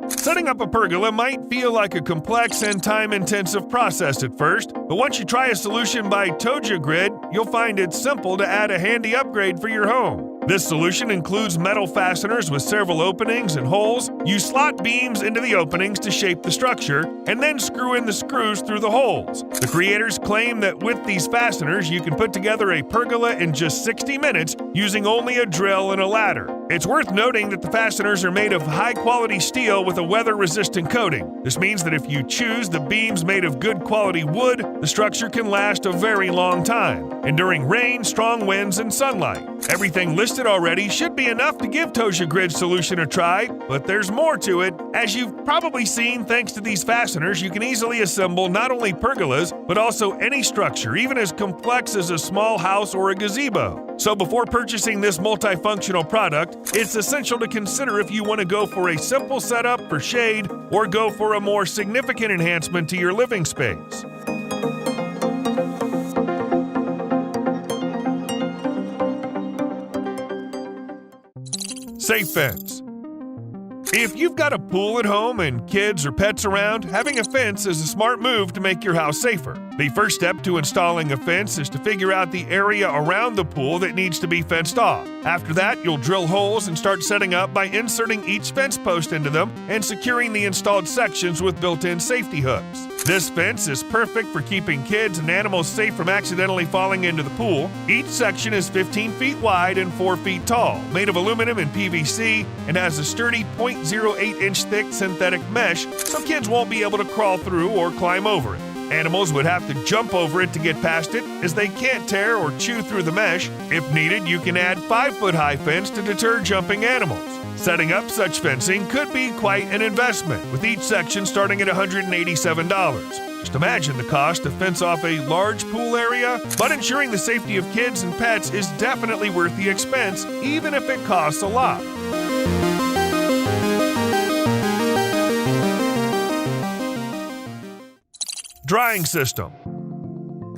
Setting up a pergola might feel like a complex and time-intensive process at first, but once you try a solution by Toja Grid, you'll find it's simple to add a handy upgrade for your home. This solution includes metal fasteners with several openings and holes. You slot beams into the openings to shape the structure, and then screw in the screws through the holes. The creators claim that with these fasteners, you can put together a pergola in just 60 minutes using only a drill and a ladder. It's worth noting that the fasteners are made of high-quality steel with a weather-resistant coating. This means that if you choose the beams made of good quality wood, the structure can last a very long time, enduring rain, strong winds, and sunlight. Everything listed already should be enough to give Toja Grid's solution a try, but there's more to it. As you've probably seen, thanks to these fasteners, you can easily assemble not only pergolas, but also any structure, even as complex as a small house or a gazebo. So before purchasing this multifunctional product, it's essential to consider if you want to go for a simple setup for shade or go for a more significant enhancement to your living space. Safe fence. If you've got a pool at home and kids or pets around, having a fence is a smart move to make your house safer. The first step to installing a fence is to figure out the area around the pool that needs to be fenced off. After that, you'll drill holes and start setting up by inserting each fence post into them and securing the installed sections with built-in safety hooks. This fence is perfect for keeping kids and animals safe from accidentally falling into the pool. Each section is 15 feet wide and 4 feet tall, made of aluminum and PVC, and has a sturdy 0.08-inch thick synthetic mesh so kids won't be able to crawl through or climb over it. Animals would have to jump over it to get past it, as they can't tear or chew through the mesh. If needed, you can add 5-foot-high fence to deter jumping animals. Setting up such fencing could be quite an investment, with each section starting at $187. Just imagine the cost to fence off a large pool area, but ensuring the safety of kids and pets is definitely worth the expense, even if it costs a lot. Drying system.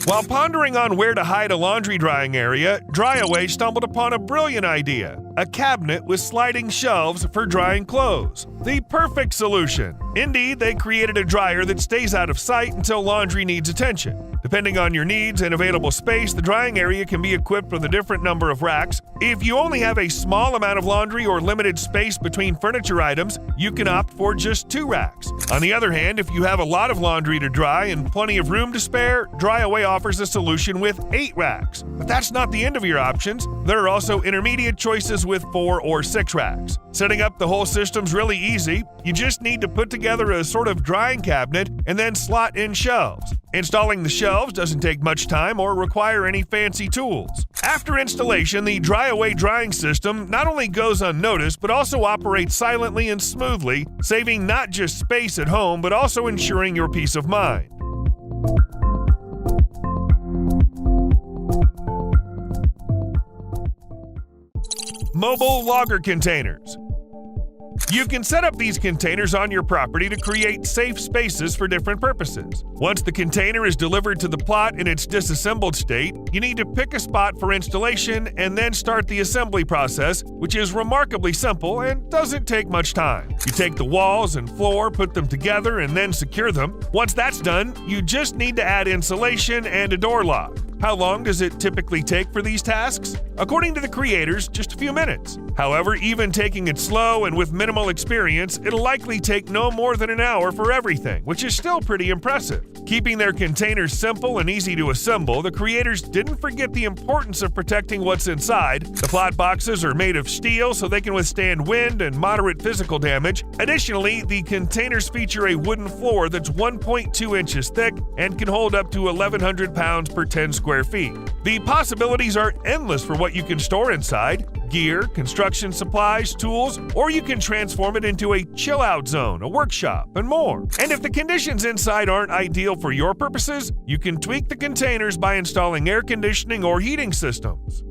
While pondering on where to hide a laundry drying area, Dryaway stumbled upon a brilliant idea: a cabinet with sliding shelves for drying clothes. The perfect solution. Indeed, they created a dryer that stays out of sight until laundry needs attention. Depending on your needs and available space, the drying area can be equipped with a different number of racks. If you only have a small amount of laundry or limited space between furniture items, you can opt for just 2 racks. On the other hand, if you have a lot of laundry to dry and plenty of room to spare, Dryaway offers a solution with 8 racks. But that's not the end of your options. There are also intermediate choices with 4 or 6 racks. Setting up the whole system's really easy. You just need to put together a sort of drying cabinet and then slot in shelves. Installing the shelves doesn't take much time or require any fancy tools. After installation, the Dryaway drying system not only goes unnoticed, but also operates silently and smoothly, saving not just space at home, but also ensuring your peace of mind. Mobile logger containers. You can set up these containers on your property to create safe spaces for different purposes. Once the container is delivered to the plot in its disassembled state, you need to pick a spot for installation and then start the assembly process, which is remarkably simple and doesn't take much time. You take the walls and floor, put them together, and then secure them. Once that's done, you just need to add insulation and a door lock. How long does it typically take for these tasks? According to the creators, just a few minutes. However, even taking it slow and with minimal experience, it'll likely take no more than an hour for everything, which is still pretty impressive. Keeping their containers simple and easy to assemble, the creators didn't forget the importance of protecting what's inside. The plot boxes are made of steel so they can withstand wind and moderate physical damage. Additionally, the containers feature a wooden floor that's 1.2 inches thick and can hold up to 1,100 pounds per 10 square feet. The possibilities are endless for what you can store inside: gear, construction supplies, tools, or you can transform it into a chill-out zone, a workshop, and more. And if the conditions inside aren't ideal for your purposes, you can tweak the containers by installing air conditioning or heating systems.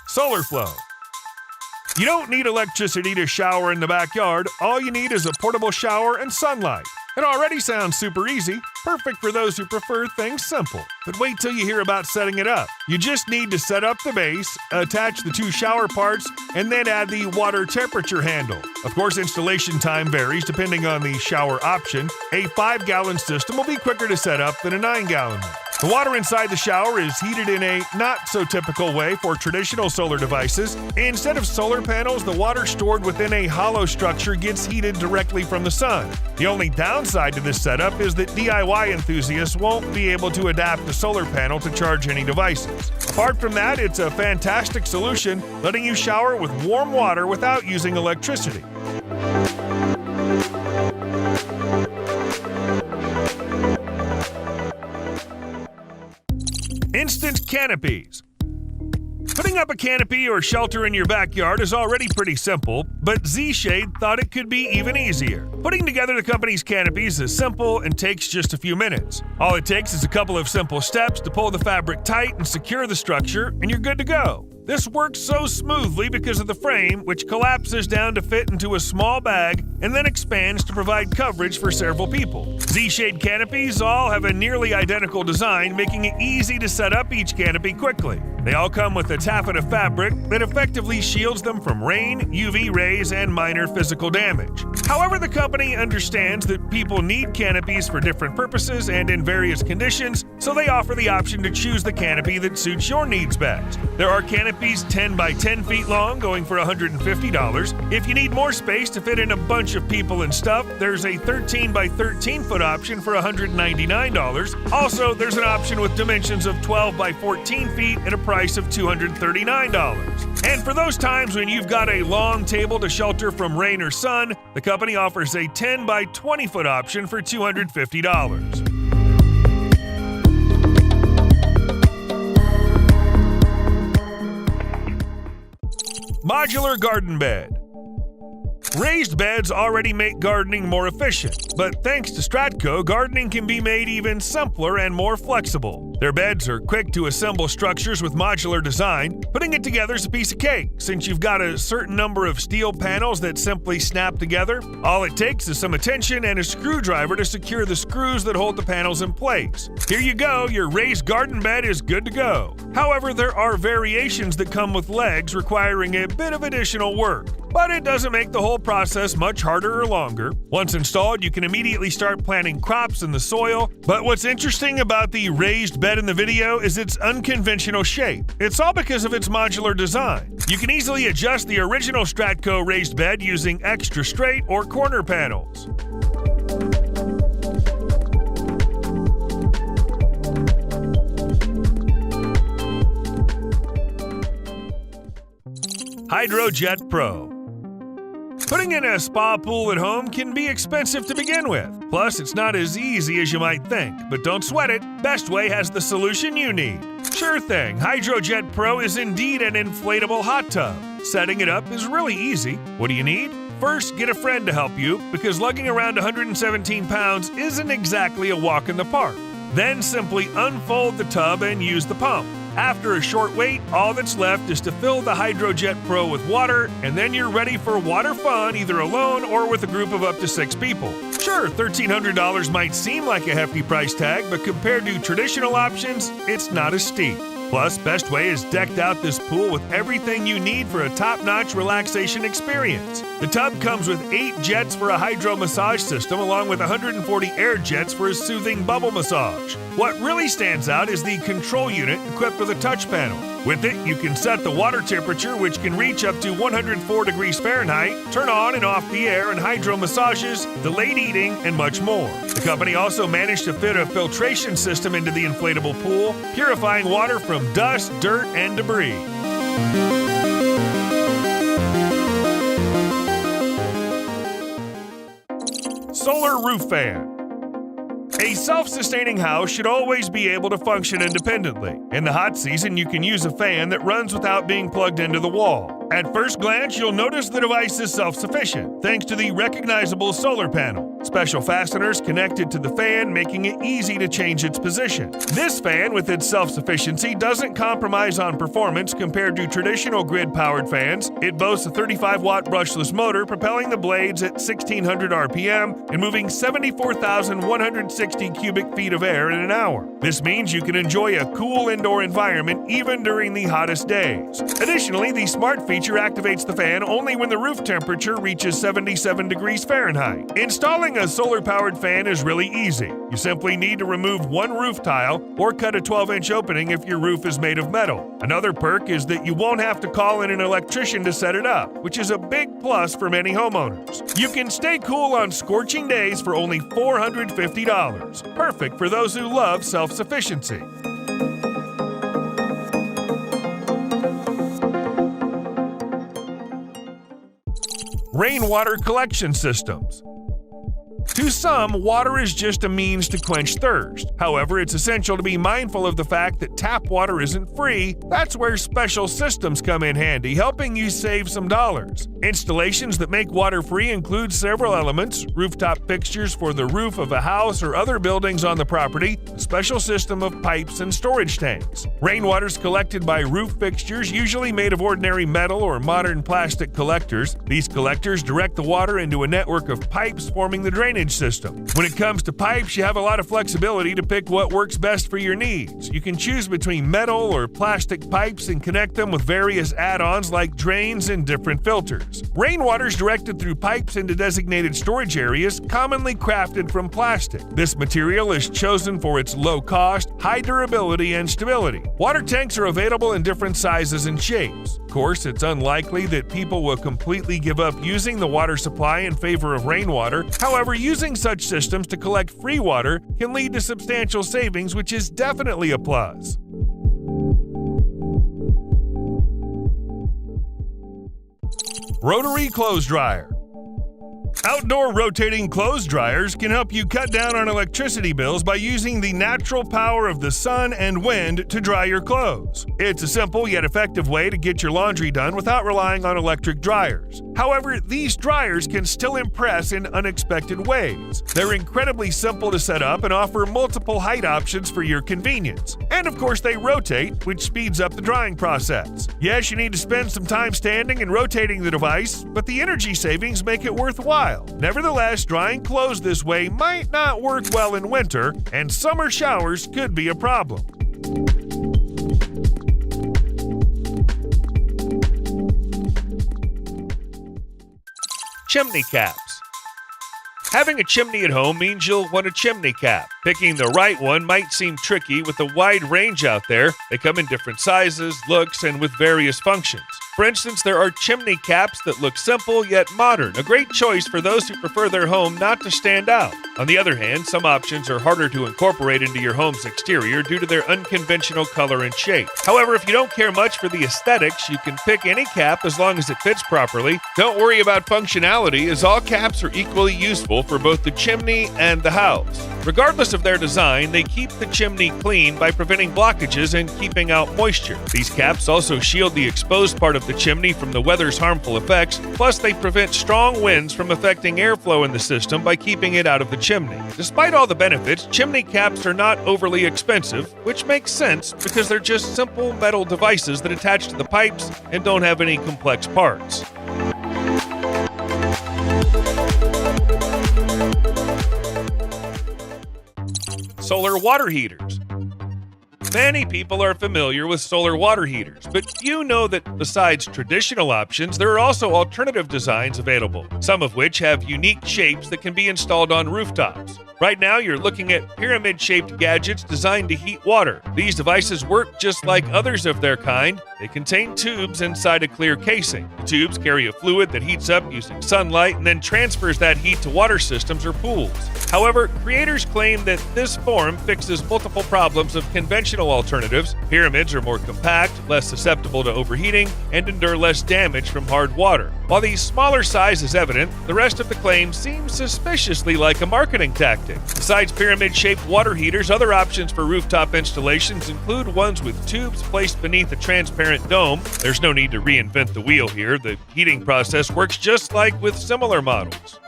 Solar flow. You don't need electricity to shower in the backyard. All you need is a portable shower and sunlight. It already sounds super easy, perfect for those who prefer things simple. But wait till you hear about setting it up. You just need to set up the base, attach the two shower parts, and then add the water temperature handle. Of course, installation time varies depending on the shower option. A 5-gallon system will be quicker to set up than a 9-gallon one. The water inside the shower is heated in a not-so-typical way for traditional solar devices. Instead of solar panels, the water stored within a hollow structure gets heated directly from the sun. The only downside to this setup is that DIY enthusiasts won't be able to adapt the solar panel to charge any devices. Apart from that, it's a fantastic solution, letting you shower with warm water without using electricity. Instant canopies. Putting up a canopy or shelter in your backyard is already pretty simple, but Z-Shade thought it could be even easier. Putting together the company's canopies is simple and takes just a few minutes. All it takes is a couple of simple steps to pull the fabric tight and secure the structure, and you're good to go. This works so smoothly because of the frame, which collapses down to fit into a small bag and then expands to provide coverage for several people. Z-Shade canopies all have a nearly identical design, making it easy to set up each canopy quickly. They all come with a taffeta fabric that effectively shields them from rain, UV rays, and minor physical damage. However, the company understands that people need canopies for different purposes and in various conditions, so they offer the option to choose the canopy that suits your needs best. There are canopies 10 by 10 feet long, going for $150. If you need more space to fit in a bunch of people and stuff, there's a 13 by 13 foot option for $199. Also, there's an option with dimensions of 12 by 14 feet at a price of $239. And for those times when you've got a long table to shelter from rain or sun, the company offers a 10 by 20 foot option for $250. Modular garden bed. Raised beds already make gardening more efficient, but thanks to Stratco, gardening can be made even simpler and more flexible. Their beds are quick to assemble structures with modular design. Putting it together is a piece of cake, since you've got a certain number of steel panels that simply snap together. All it takes is some attention and a screwdriver to secure the screws that hold the panels in place. Here you go, your raised garden bed is good to go. However, there are variations that come with legs requiring a bit of additional work, but it doesn't make the whole process much harder or longer. Once installed, you can immediately start planting crops in the soil, but what's interesting about the raised bed in the video is its unconventional shape. It's all because of its modular design. You can easily adjust the original Stratco raised bed using extra straight or corner panels. HydroJet Pro. Putting in a spa pool at home can be expensive to begin with. Plus, it's not as easy as you might think. But don't sweat it, Bestway has the solution you need. Sure thing, HydroJet Pro is indeed an inflatable hot tub. Setting it up is really easy. What do you need? First, get a friend to help you, because lugging around 117 pounds isn't exactly a walk in the park. Then simply unfold the tub and use the pump. After a short wait, all that's left is to fill the Hydrojet Pro with water, and then you're ready for water fun either alone or with a group of up to 6 people. Sure, $1,300 might seem like a hefty price tag, but compared to traditional options, it's not as steep. Plus, Bestway has decked out this pool with everything you need for a top-notch relaxation experience. The tub comes with 8 jets for a hydro massage system along with 140 air jets for a soothing bubble massage. What really stands out is the control unit equipped with a touch panel. With it, you can set the water temperature, which can reach up to 104 degrees Fahrenheit, turn on and off the air and hydro massages, delayed eating, and much more. The company also managed to fit a filtration system into the inflatable pool, purifying water from dust, dirt, and debris. Solar roof fan. A self-sustaining house should always be able to function independently. In the hot season, you can use a fan that runs without being plugged into the wall. At first glance, you'll notice the device is self-sufficient, thanks to the recognizable solar panel. Special fasteners connected to the fan, making it easy to change its position. This fan, with its self-sufficiency, doesn't compromise on performance compared to traditional grid-powered fans. It boasts a 35-watt brushless motor, propelling the blades at 1,600 RPM and moving 74,160 cubic feet of air in an hour. This means you can enjoy a cool indoor environment even during the hottest days. Additionally, the smart feature activates the fan only when the roof temperature reaches 77 degrees Fahrenheit. Installing a solar-powered fan is really easy. You simply need to remove one roof tile or cut a 12-inch opening if your roof is made of metal. Another perk is that you won't have to call in an electrician to set it up, which is a big plus for many homeowners. You can stay cool on scorching days for only $450. Perfect for those who love self-sufficiency. Rainwater collection systems. To some, water is just a means to quench thirst. However, it's essential to be mindful of the fact that tap water isn't free. That's where special systems come in handy, helping you save some dollars. Installations that make water free include several elements: rooftop fixtures for the roof of a house or other buildings on the property, a special system of pipes and storage tanks. Rainwater is collected by roof fixtures, usually made of ordinary metal or modern plastic collectors. These collectors direct the water into a network of pipes forming the drainage system. When it comes to pipes, you have a lot of flexibility to pick what works best for your needs. You can choose between metal or plastic pipes and connect them with various add-ons like drains and different filters. Rainwater is directed through pipes into designated storage areas, commonly crafted from plastic. This material is chosen for its low cost, high durability, and stability. Water tanks are available in different sizes and shapes. Of course, it's unlikely that people will completely give up using the water supply in favor of rainwater. However, using such systems to collect free water can lead to substantial savings, which is definitely a plus. Rotary clothes dryer. Outdoor rotating clothes dryers can help you cut down on electricity bills by using the natural power of the sun and wind to dry your clothes. It's a simple yet effective way to get your laundry done without relying on electric dryers. However, these dryers can still impress in unexpected ways. They're incredibly simple to set up and offer multiple height options for your convenience. And of course, they rotate, which speeds up the drying process. Yes, you need to spend some time standing and rotating the device, but the energy savings make it worthwhile. Nevertheless, drying clothes this way might not work well in winter, and summer showers could be a problem. Chimney caps. Having a chimney at home means you'll want a chimney cap. Picking the right one might seem tricky with the wide range out there. They come in different sizes, looks, and with various functions. For instance, there are chimney caps that look simple yet modern, a great choice for those who prefer their home not to stand out. On the other hand, some options are harder to incorporate into your home's exterior due to their unconventional color and shape. However, if you don't care much for the aesthetics, you can pick any cap as long as it fits properly. Don't worry about functionality, as all caps are equally useful for both the chimney and the house. Regardless of their design, they keep the chimney clean by preventing blockages and keeping out moisture. These caps also shield the exposed part of the chimney from the weather's harmful effects, plus they prevent strong winds from affecting airflow in the system by keeping it out of the chimney. Despite all the benefits, chimney caps are not overly expensive, which makes sense because they're just simple metal devices that attach to the pipes and don't have any complex parts. Solar water heaters. Many people are familiar with solar water heaters, but few know that besides traditional options, there are also alternative designs available, some of which have unique shapes that can be installed on rooftops. Right now, you're looking at pyramid-shaped gadgets designed to heat water. These devices work just like others of their kind. They contain tubes inside a clear casing. The tubes carry a fluid that heats up using sunlight and then transfers that heat to water systems or pools. However, creators claim that this form fixes multiple problems of conventional alternatives. Pyramids are more compact, less susceptible to overheating, and endure less damage from hard water. While the smaller size is evident, the rest of the claim seems suspiciously like a marketing tactic. Besides pyramid-shaped water heaters, other options for rooftop installations include ones with tubes placed beneath a transparent dome. There's no need to reinvent the wheel here. The heating process works just like with similar models.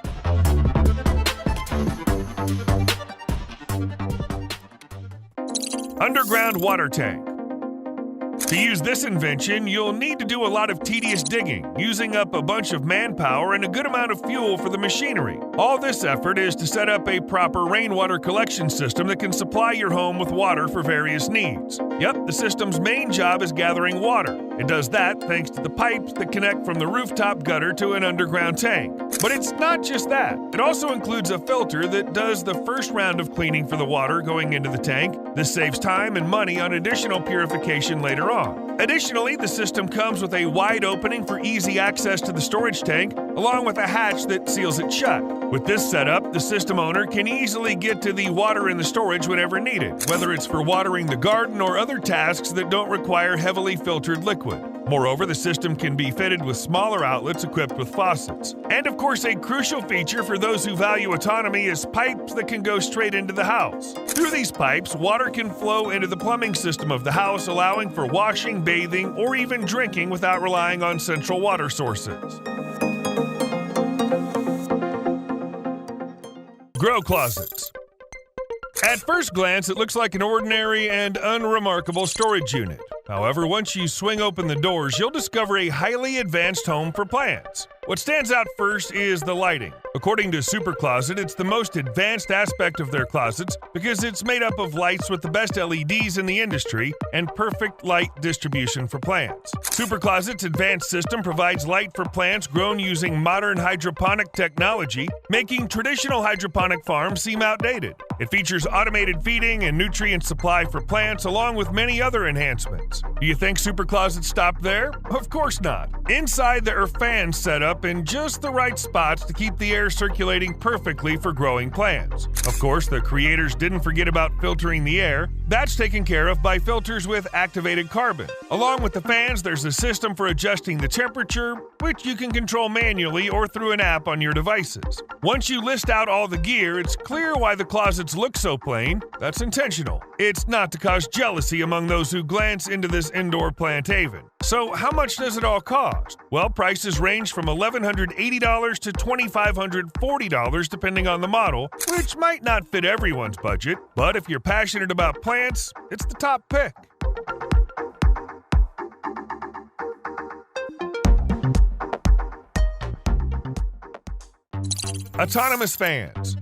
Underground water tank. To use this invention, you'll need to do a lot of tedious digging, using up a bunch of manpower and a good amount of fuel for the machinery. All this effort is to set up a proper rainwater collection system that can supply your home with water for various needs. Yep, the system's main job is gathering water. It does that thanks to the pipes that connect from the rooftop gutter to an underground tank. But it's not just that. It also includes a filter that does the first round of cleaning for the water going into the tank. This saves time and money on additional purification later on. Additionally, the system comes with a wide opening for easy access to the storage tank, along with a hatch that seals it shut. With this setup, the system owner can easily get to the water in the storage whenever needed, whether it's for watering the garden or other tasks that don't require heavily filtered liquid. Moreover, the system can be fitted with smaller outlets equipped with faucets. And of course, a crucial feature for those who value autonomy is pipes that can go straight into the house. Through these pipes, water can flow into the plumbing system of the house, allowing for washing, bathing, or even drinking without relying on central water sources. Grow closets. At first glance, it looks like an ordinary and unremarkable storage unit. However, once you swing open the doors, you'll discover a highly advanced home for plants. What stands out first is the lighting. According to Super Closet, it's the most advanced aspect of their closets because it's made up of lights with the best LEDs in the industry and perfect light distribution for plants. Super Closet's advanced system provides light for plants grown using modern hydroponic technology, making traditional hydroponic farms seem outdated. It features automated feeding and nutrient supply for plants, along with many other enhancements. Do you think Super Closet stopped there? Of course not. Inside, there are fans set up in just the right spots to keep the air circulating perfectly for growing plants. Of course, the creators didn't forget about filtering the air. That's taken care of by filters with activated carbon. Along with the fans, there's a system for adjusting the temperature, which you can control manually or through an app on your devices. Once you list out all the gear, it's clear why the closets look so plain. That's intentional. It's not to cause jealousy among those who glance into this indoor plant haven. So how much does it all cost? Well, prices range from $1,180 to $2,540 depending on the model, which might not fit everyone's budget, but if you're passionate about plants, it's the top pick. Autonomous fans.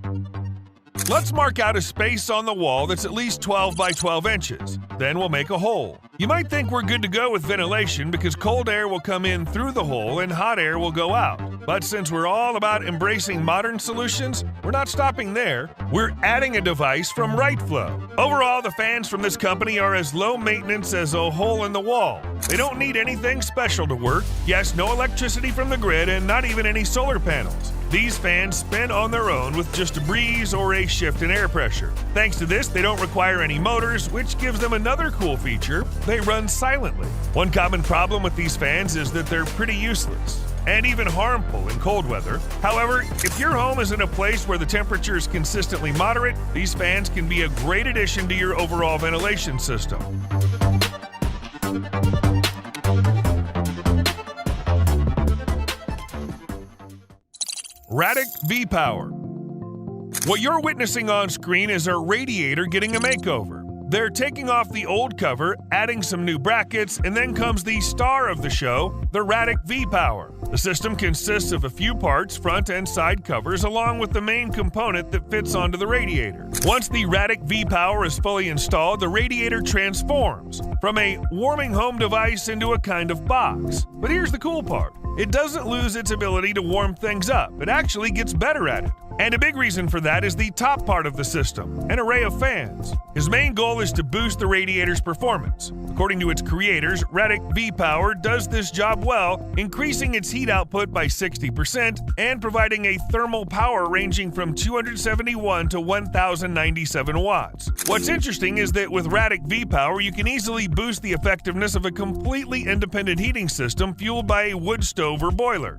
Let's mark out a space on the wall that's at least 12 by 12 inches. Then we'll make a hole. You might think we're good to go with ventilation because cold air will come in through the hole and hot air will go out. But since we're all about embracing modern solutions, we're not stopping there. We're adding a device from RightFlow. Overall, the fans from this company are as low maintenance as a hole in the wall. They don't need anything special to work. Yes, no electricity from the grid and not even any solar panels. These fans spin on their own with just a breeze or a shift in air pressure. Thanks to this, they don't require any motors, which gives them another cool feature. They run silently. One common problem with these fans is that they're pretty useless and even harmful in cold weather. However, if your home is in a place where the temperature is consistently moderate, these fans can be a great addition to your overall ventilation system. Radic V-Power. What you're witnessing on screen is a radiator getting a makeover. They're taking off the old cover, adding some new brackets, and then comes the star of the show, the Radic V-Power. The system consists of a few parts, front and side covers, along with the main component that fits onto the radiator. Once the Radic V-Power is fully installed, the radiator transforms from a warming home device into a kind of box. But here's the cool part. It doesn't lose its ability to warm things up. It actually gets better at it. And a big reason for that is the top part of the system, an array of fans. His main goal is to boost the radiator's performance. According to its creators, Radic V-Power does this job well, increasing its heat output by 60% and providing a thermal power ranging from 271 to 1097 watts. What's interesting is that with Radic V-Power, you can easily boost the effectiveness of a completely independent heating system fueled by a wood stove or boiler.